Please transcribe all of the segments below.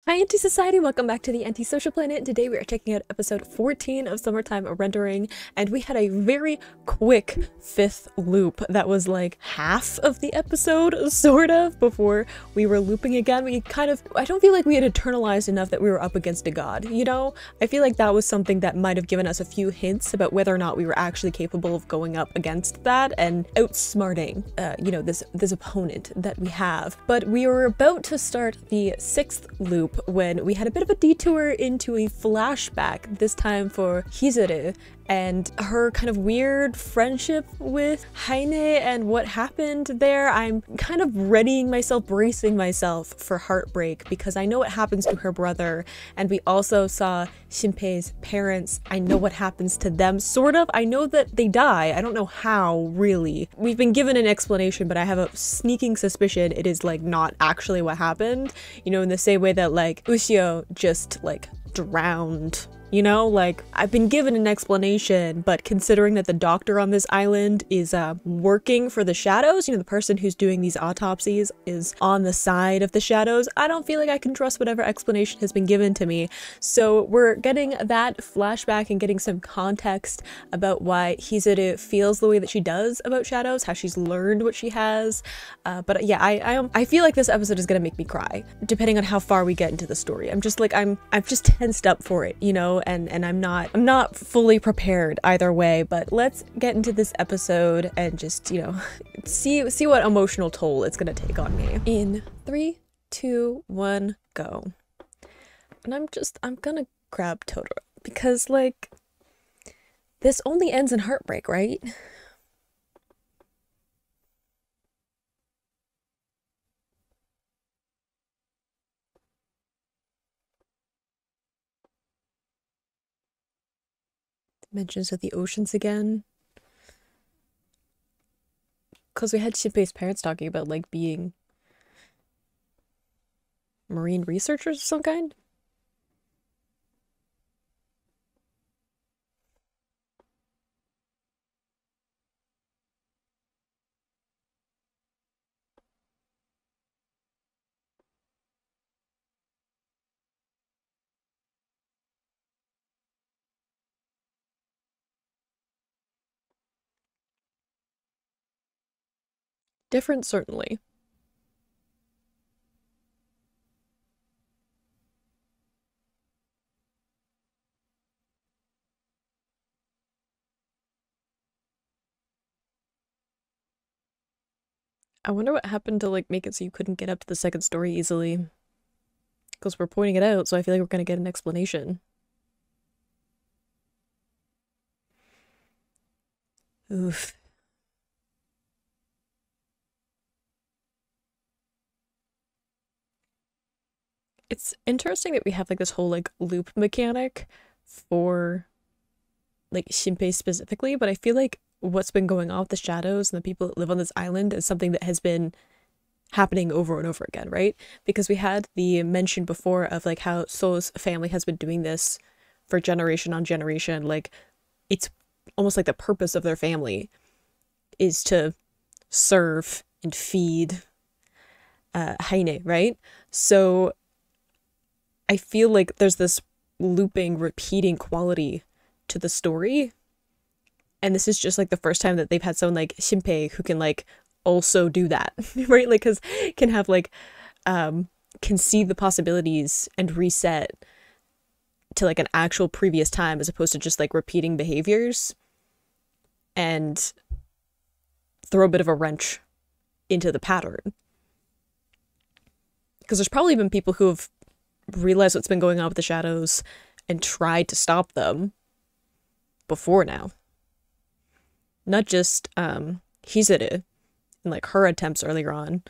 Hi Anti-Society, welcome back to the Anti-Social Planet. Today we are checking out episode 14 of Summertime Rendering, and we had a very quick fifth loop that was like half of the episode, sort of, before we were looping again. I don't feel like we had internalized enough that we were up against a god, you know? I feel like that was something that might have given us a few hints about whether or not we were actually capable of going up against that and outsmarting, this opponent that we have. But we were about to start the sixth loop when we had a bit of a detour into a flashback, this time for Hizuru and her kind of weird friendship with Haine and what happened there. I'm kind of bracing myself for heartbreak because I know what happens to her brother, and we also saw Shinpei's parents. I know what happens to them, sort of. I know that they die. I don't know how, really. We've been given an explanation, but I have a sneaking suspicion it is like not actually what happened. You know, in the same way that like Ushio just like drowned. You know, like, I've been given an explanation, but considering that the doctor on this island is working for the shadows, you know, the person who's doing these autopsies is on the side of the shadows, I don't feel like I can trust whatever explanation has been given to me. So we're getting that flashback and getting some context about why Hizuru feels the way that she does about shadows, how she's learned what she has. But yeah, I feel like this episode is gonna make me cry, depending on how far we get into the story. I'm just tensed up for it, you know? And I'm not fully prepared either way, but let's get into this episode and just, you know, see what emotional toll it's gonna take on me. In 3, 2, 1, go. And I'm gonna grab Totoro because like this only ends in heartbreak, right? Mentions of the oceans again. Because we had Shinpei's parents talking about like being marine researchers of some kind. Different, certainly. I wonder what happened to like make it so you couldn't get up to the second story easily. Because we're pointing it out, so I feel like we're gonna get an explanation. Oof. It's interesting that we have like this whole like loop mechanic for like Shinpei specifically, but I feel like what's been going on with the shadows and the people that live on this island is something that has been happening over and over again, right? Because we had the mention before of like how So's family has been doing this for generation on generation. Like it's almost like the purpose of their family is to serve and feed Haine, right? So I feel like there's this looping, repeating quality to the story. And this is just like the first time that they've had someone like Shinpei who can like also do that, right? Like, cause can have like, can see the possibilities and reset to like an actual previous time as opposed to just like repeating behaviors and throw a bit of a wrench into the pattern. Because there's probably been people who have realized what's been going on with the shadows and tried to stop them before now. Not just Hizuru and like her attempts earlier on,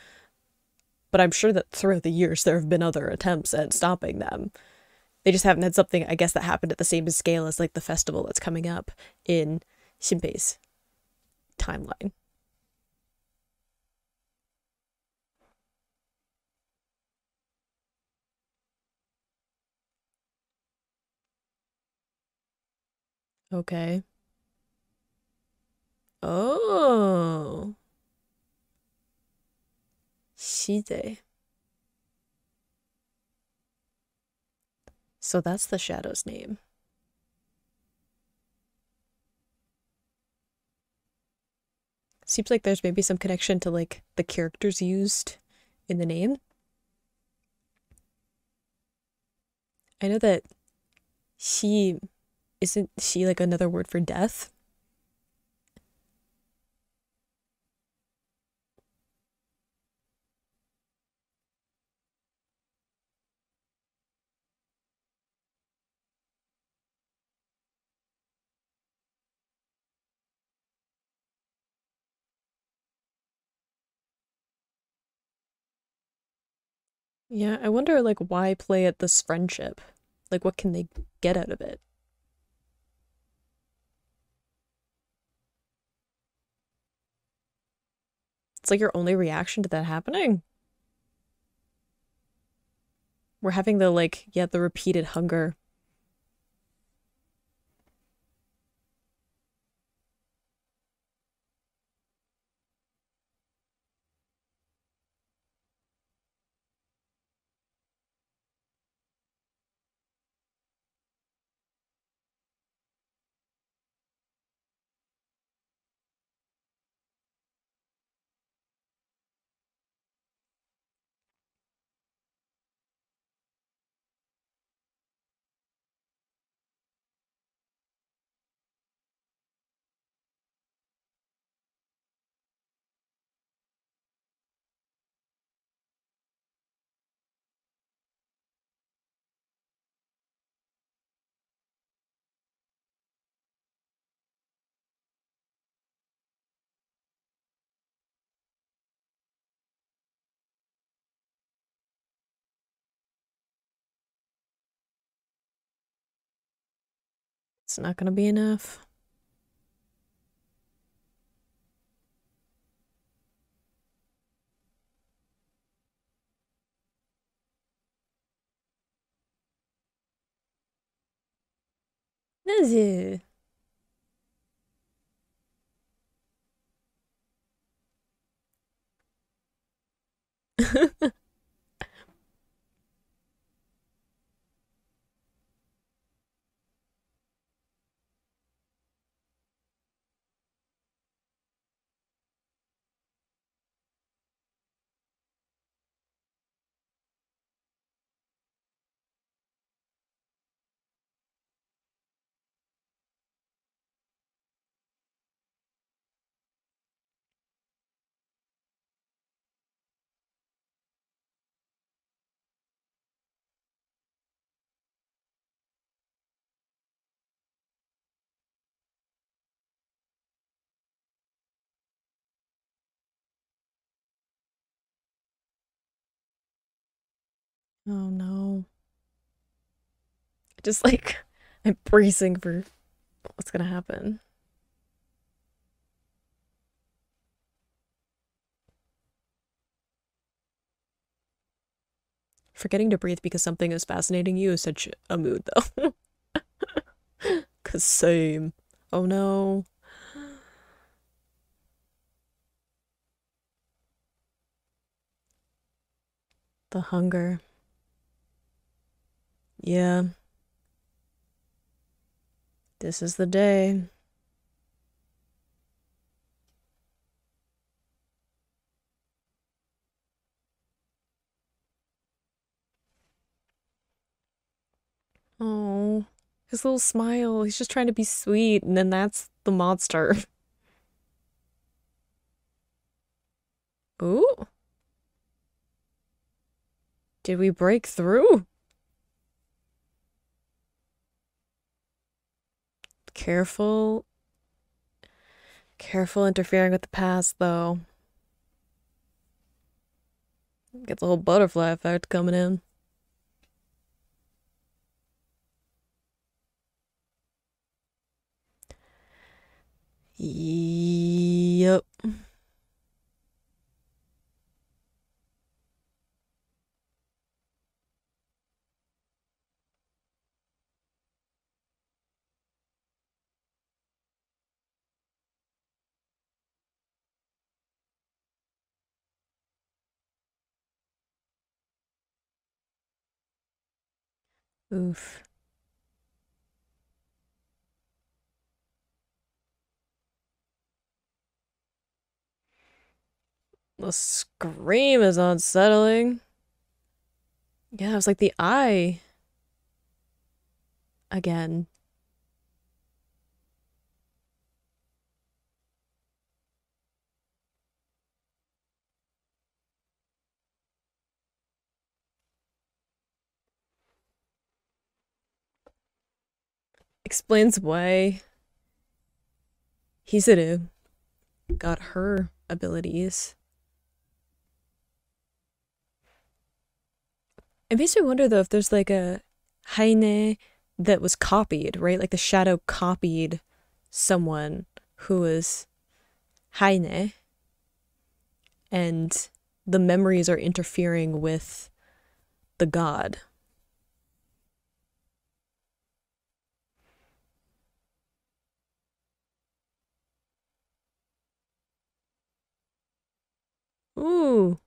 but I'm sure that throughout the years there have been other attempts at stopping them. They just haven't had something, I guess, that happened at the same scale as like the festival that's coming up in Shinpei's timeline. Okay. Oh. Shide. So that's the shadow's name. Seems like there's maybe some connection to like the characters used in the name. I know that she isn't she like another word for death? Yeah, I wonder like why play at this friendship? Like what can they get out of it? It's like your only reaction to that happening. We're having the like, yeah, the repeated hunger. It's not gonna be enough. Is it? Oh no. Just like I'm bracing for what's gonna happen. Forgetting to breathe because something is fascinating you is such a mood though. Cause same. Oh no. The hunger. Yeah, this is the day. Oh, his little smile. He's just trying to be sweet, and then that's the monster. Ooh, did we break through? Careful, careful interfering with the past, though. Get the whole butterfly effect coming in. Yep. Oof. The scream is unsettling. Yeah, it was like the eye again. Explains why Hizuru got her abilities. It makes me wonder though if there's like a Haine that was copied, right? Like the shadow copied someone who was Haine, and the memories are interfering with the god. Ooh.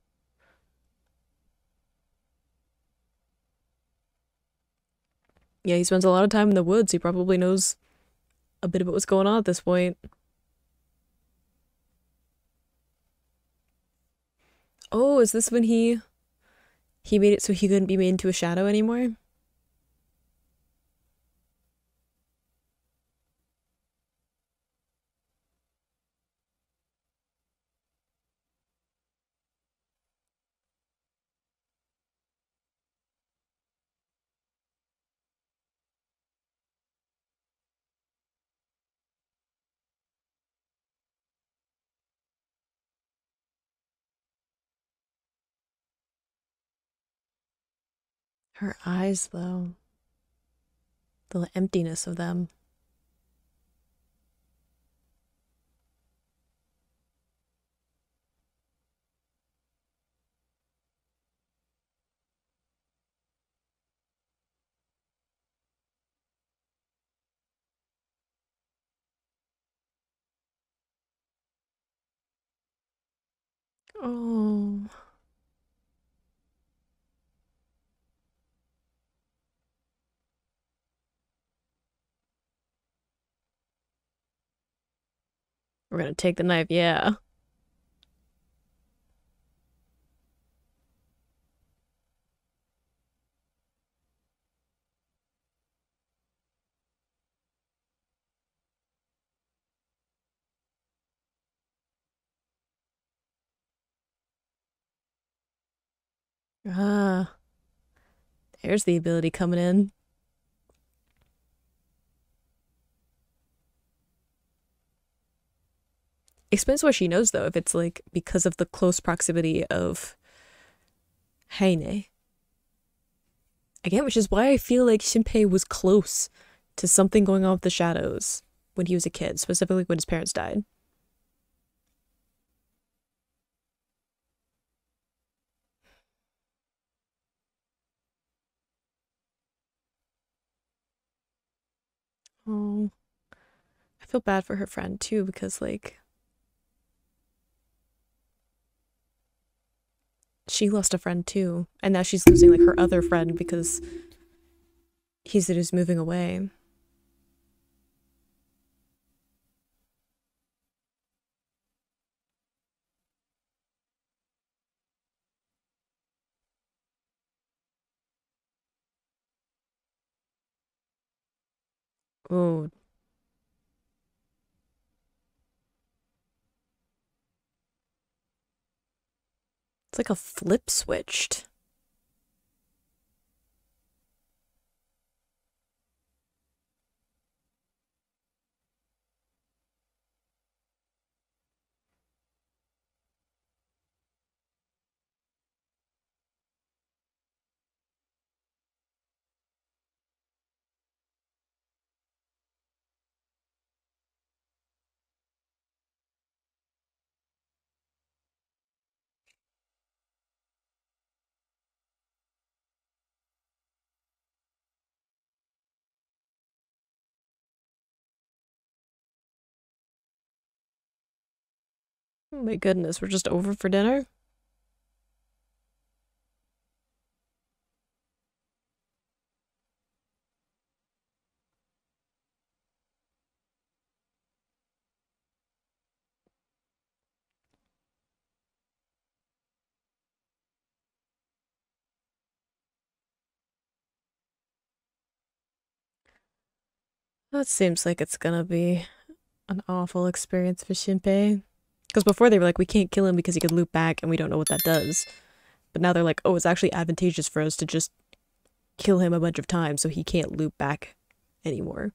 Yeah, he spends a lot of time in the woods. He probably knows a bit about what's going on at this point. Oh, is this when he made it so he couldn't be made into a shadow anymore? Her eyes, though, the emptiness of them. Oh, we're gonna take the knife, yeah. Ah, there's the ability coming in. Explains why she knows, though, if it's like because of the close proximity of Haine. Again, which is why I feel like Shinpei was close to something going on with the shadows when he was a kid, specifically when his parents died. Oh, I feel bad for her friend too because like she lost a friend too, and now she's losing like her other friend because he's just moving away. Oh, it's like a flip switched. Oh my goodness, we're just over for dinner? That seems like it's gonna be an awful experience for Shinpei. Because before they were like, we can't kill him because he could loop back and we don't know what that does. But now they're like, oh, it's actually advantageous for us to just kill him a bunch of times so he can't loop back anymore.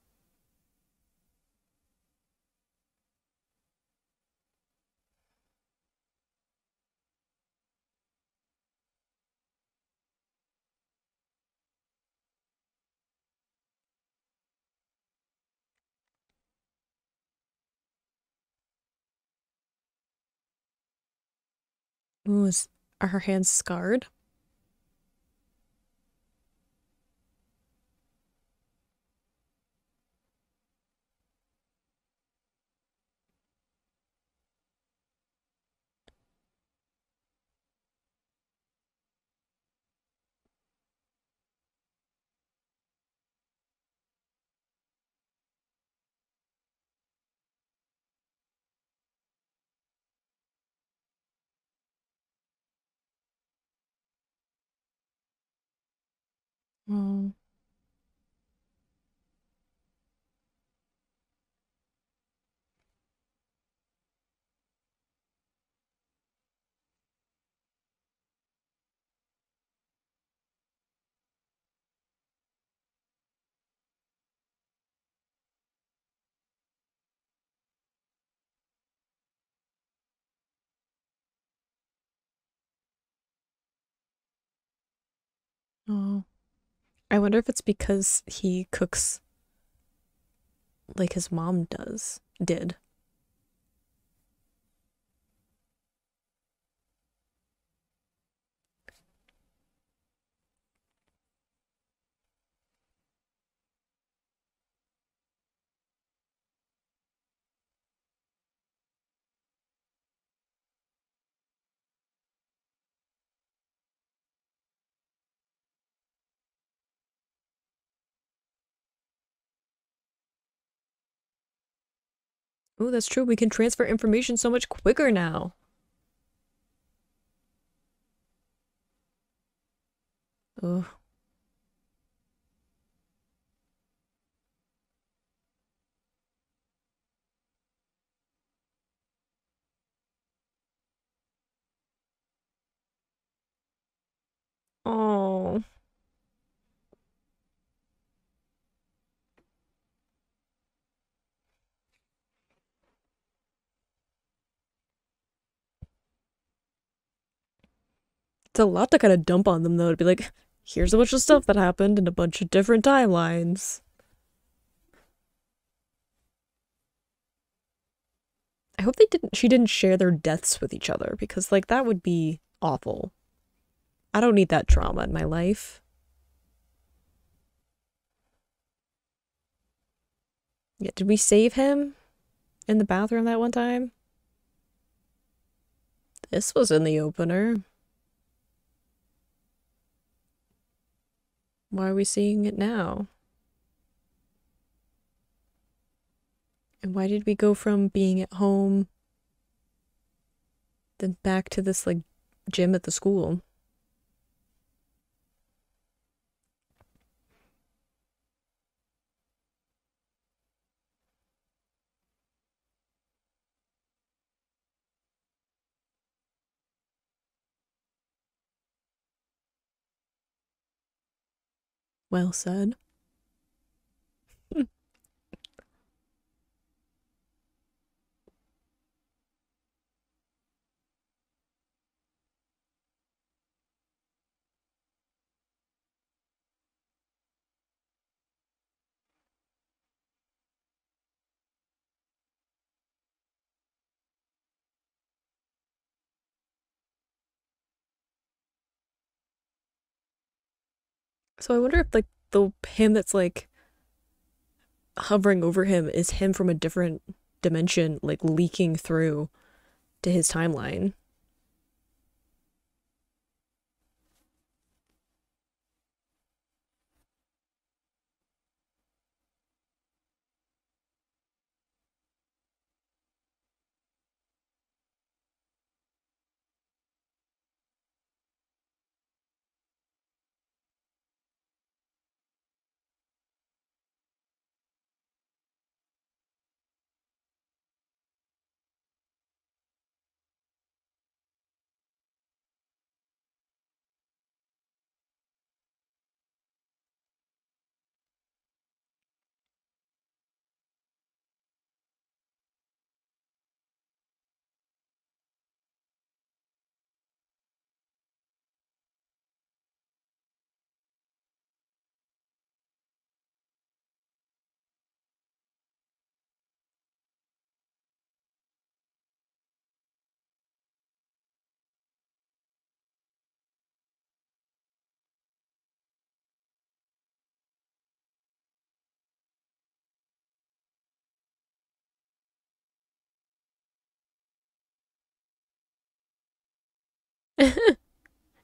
Ooh, are her hands scarred? Oh, oh. I wonder if it's because he cooks like his mom did. Oh, that's true. We can transfer information so much quicker now. Ugh. Oh, it's a lot to kind of dump on them though, to be like, here's a bunch of stuff that happened in a bunch of different timelines. I hope she didn't share their deaths with each other because like that would be awful. I don't need that trauma in my life. Yeah, did we save him in the bathroom that one time? This was in the opener. Why are we seeing it now? And why did we go from being at home then back to this like gym at the school? Well said. So I wonder if like the him that's like hovering over him is him from a different dimension, like leaking through to his timeline.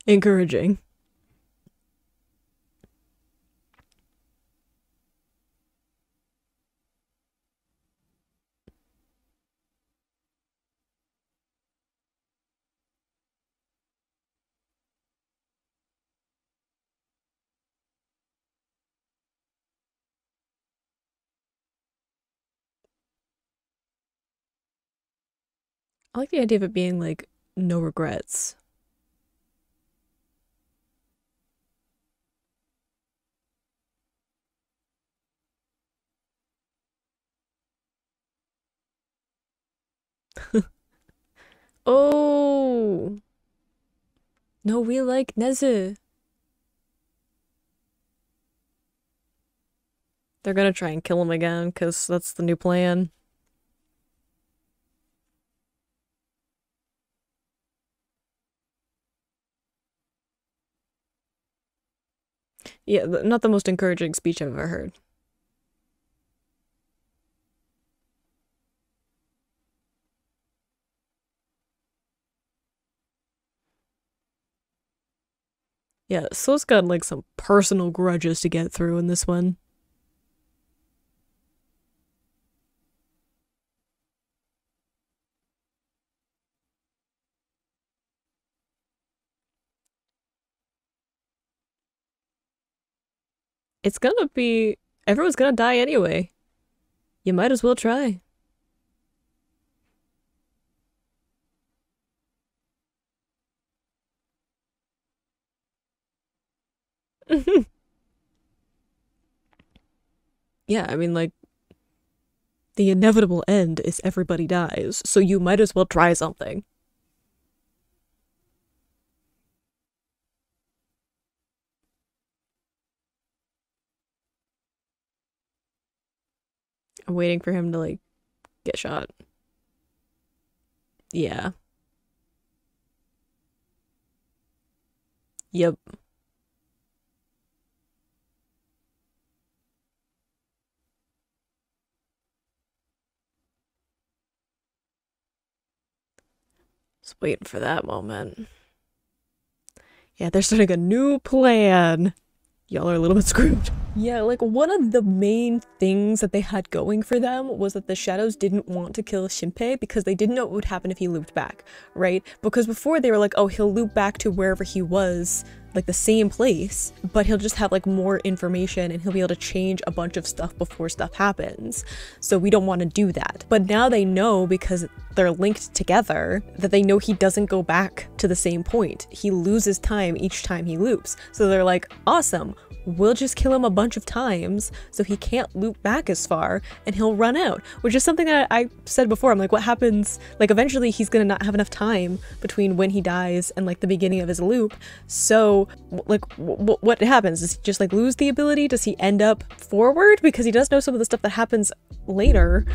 Encouraging. I like the idea of it being like no regrets. Oh no, we like Nezu. They're gonna try and kill him again because that's the new plan. Yeah, not the most encouraging speech I've ever heard. Yeah, So's got like some personal grudges to get through in this one. It's gonna be everyone's gonna die anyway. You might as well try. Yeah, I mean, like, the inevitable end is everybody dies, so you might as well try something. I'm waiting for him to, like, get shot. Yeah. Yep. Just waiting for that moment. Yeah, they're starting a new plan. Y'all are a little bit screwed. Yeah, like one of the main things that they had going for them was that the shadows didn't want to kill Shinpei because they didn't know what would happen if he looped back, right? Because before they were like, oh, he'll loop back to wherever he was, like the same place, but he'll just have like more information and he'll be able to change a bunch of stuff before stuff happens. So we don't want to do that. But now they know, because they're linked together, that they know he doesn't go back to the same point. He loses time each time he loops. So they're like, awesome, we'll just kill him a bunch of times so he can't loop back as far and he'll run out, which is something that I said before. I'm like, what happens, like eventually he's gonna not have enough time between when he dies and like the beginning of his loop. So like what happens? Does he just like lose the ability? Does he end up forward because he does know some of the stuff that happens later,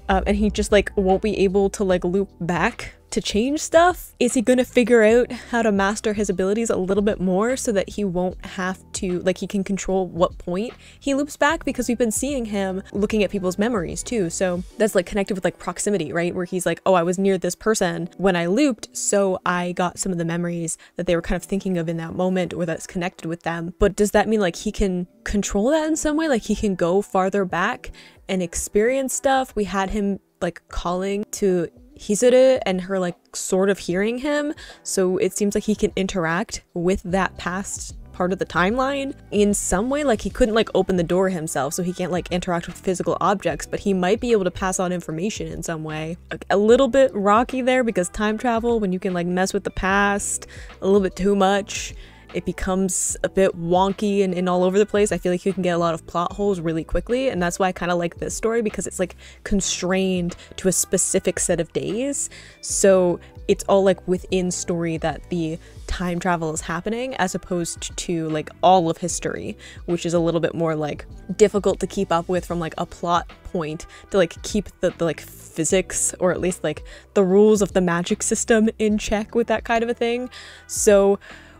and he just like won't be able to like loop back to change stuff? Is he gonna figure out how to master his abilities a little bit more so that he won't have to, like, he can control what point he loops back? Because we've been seeing him looking at people's memories too, so that's like connected with like proximity, right? Where he's like, oh, I was near this person when I looped, so I got some of the memories that they were kind of thinking of in that moment, or that's connected with them. But does that mean like he can control that in some way? Like he can go farther back and experience stuff? We had him like calling to Hizuru and her like sort of hearing him, so it seems like he can interact with that past part of the timeline in some way. Like he couldn't like open the door himself, so he can't like interact with physical objects, but he might be able to pass on information in some way. Like, a little bit rocky there, because time travel, when you can like mess with the past a little bit too much, it becomes a bit wonky and all over the place. I feel like you can get a lot of plot holes really quickly, and that's why I kind of like this story, because it's like constrained to a specific set of days. So it's all like within story that the time travel is happening, as opposed to like all of history, which is a little bit more like difficult to keep up with from like a plot point, to like keep the like physics, or at least like the rules of the magic system in check with that kind of a thing. So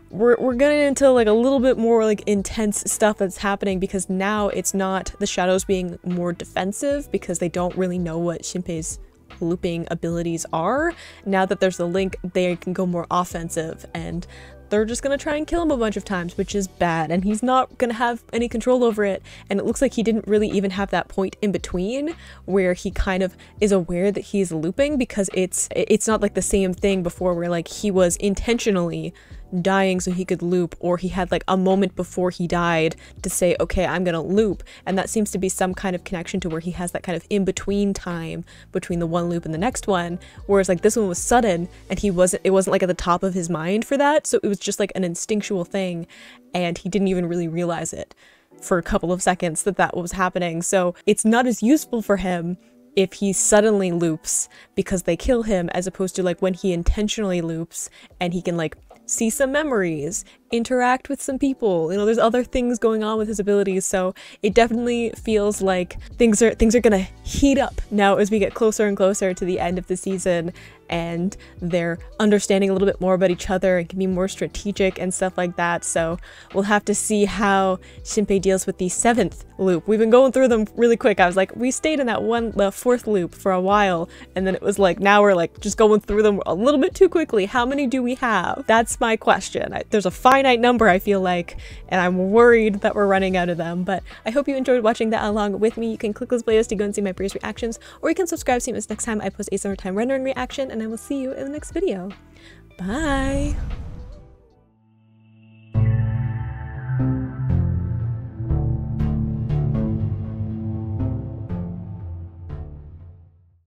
we're getting into like a little bit more like intense stuff that's happening, because now it's not the shadows being more defensive because they don't really know what Shinpei's looping abilities are. Now that there's a link, they can go more offensive, and they're just gonna try and kill him a bunch of times, which is bad, and he's not gonna have any control over it. And it looks like he didn't really even have that point in between where he kind of is aware that he's looping, because it's not like the same thing before where like he was intentionally dying so he could loop, or he had like a moment before he died to say, okay, I'm gonna loop. And that seems to be some kind of connection to where he has that kind of in-between time between the one loop and the next one, whereas like this one was sudden and it wasn't like at the top of his mind for that, so it was just like an instinctual thing and he didn't even really realize it for a couple of seconds that was happening. So it's not as useful for him if he suddenly loops because they kill him, as opposed to like when he intentionally loops and he can like see some memories, interact with some people, you know, there's other things going on with his abilities. So it definitely feels like things are gonna heat up now as we get closer and closer to the end of the season, and they're understanding a little bit more about each other and can be more strategic and stuff like that. So we'll have to see how Shinpei deals with the 7th loop. We've been going through them really quick. I was like, we stayed in the 4th loop for a while, and then it was like, now we're like just going through them a little bit too quickly. How many do we have? That's my question. There's a finite number, I feel like, and I'm worried that we're running out of them. But I hope you enjoyed watching that along with me. You can click this playlist to go and see my previous reactions, or you can subscribe to see this next time I post a summertime rendering reaction, and I will see you in the next video. Bye!